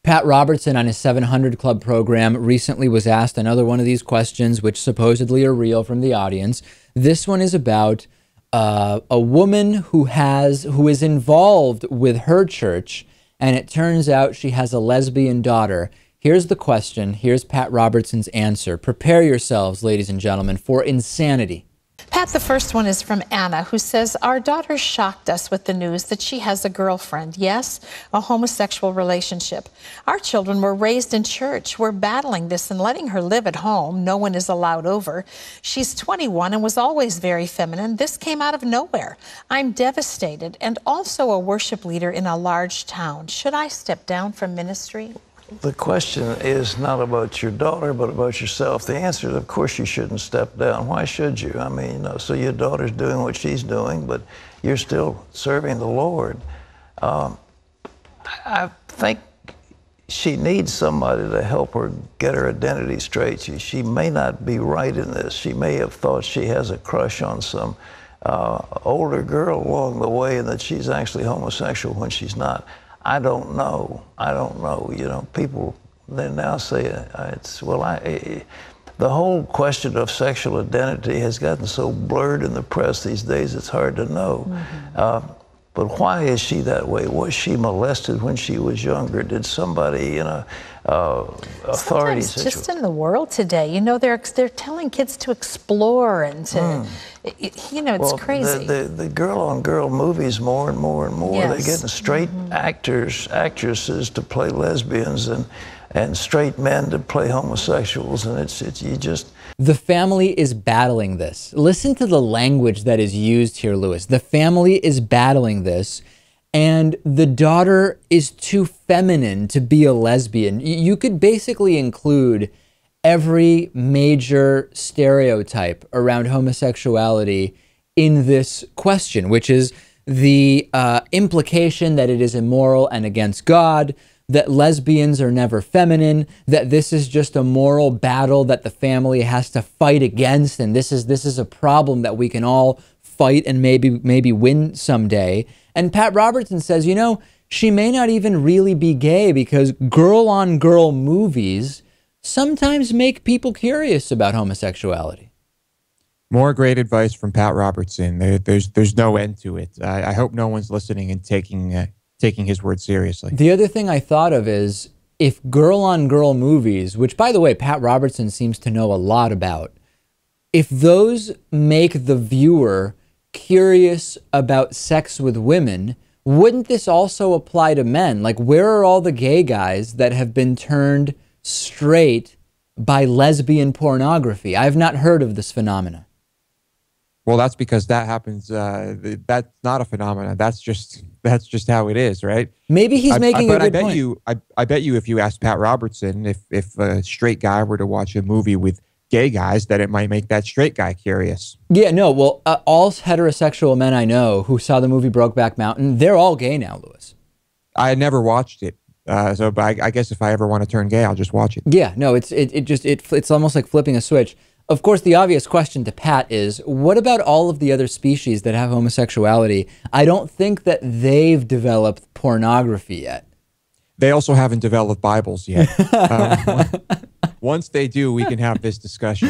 Pat Robertson on his 700 Club program recently was asked another one of these questions, which supposedly are real, from the audience. This one is about a woman who is involved with her church, and it turns out she has a lesbian daughter. Here's the question. Here's Pat Robertson's answer. Prepare yourselves, ladies and gentlemen, for insanity. Pat, the first one is from Anna, who says, our daughter shocked us with the news that she has a girlfriend. Yes, a homosexual relationship. Our children were raised in church. We're battling this and letting her live at home. No one is allowed over. She's 21 and was always very feminine. This came out of nowhere. I'm devastated and also a worship leader in a large town. Should I step down from ministry? The question is not about your daughter, but about yourself. The answer is, of course, you shouldn't step down. Why should you? I mean, so your daughter's doing what she's doing, but you're still serving the Lord. I think she needs somebody to help her get her identity straight. She may not be right in this. She may have thought she has a crush on some older girl along the way and that she's actually homosexual when she's not. I don't know. I don't know. You know, people, they now say the whole question of sexual identity has gotten so blurred in the press these days, it's hard to know. Mm-hmm. But why is she that way? Was she molested when she was younger? Did somebody in a authority situation? Just in the world today, you know, they're telling kids to explore and to, you know, it's crazy. The girl-on-girl movies more and more and more. Yes. They're getting straight actresses to play lesbians and straight men to play homosexuals, and you just... The family is battling this. Listen to the language that is used here, Lewis. The family is battling this, and the daughter is too feminine to be a lesbian. You could basically include every major stereotype around homosexuality in this question, which is the implication that it is immoral and against God, that lesbians are never feminine, that this is just a moral battle that the family has to fight against, and this is a problem that we can all fight and maybe win someday. And Pat Robertson says, you know, she may not even really be gay because girl-on-girl movies sometimes make people curious about homosexuality. More great advice from Pat Robertson. There's no end to it. I hope no one's listening and taking his word seriously. The other thing I thought of is, if girl-on-girl movies, which, by the way, Pat Robertson seems to know a lot about, if those make the viewer curious about sex with women, wouldn't this also apply to men? Like, where are all the gay guys that have been turned straight by lesbian pornography? I've not heard of this phenomena. Well, that's because that happens. That's not a phenomenon. That's just how it is, right? Maybe he's making a good point. I bet you, if you asked Pat Robertson if a straight guy were to watch a movie with gay guys, that it might make that straight guy curious. Yeah, no. Well, all heterosexual men I know who saw the movie Brokeback Mountain, they're all gay now, Lewis. I never watched it, but I guess if I ever want to turn gay, I'll just watch it. Yeah, no. It's almost like flipping a switch. Of course, the obvious question to Pat is, what about all of the other species that have homosexuality? I don't think that they've developed pornography yet. They also haven't developed Bibles yet. Once they do, we can have this discussion.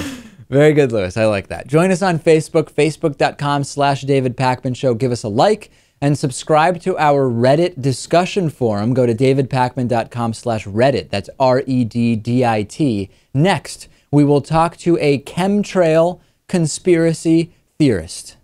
Very good, Lewis. I like that. Join us on Facebook, facebook.com/David Pakman Show. Give us a like and subscribe to our Reddit discussion forum. Go to davidpakman.com/Reddit. That's REDDIT. Next, we will talk to a chemtrail conspiracy theorist.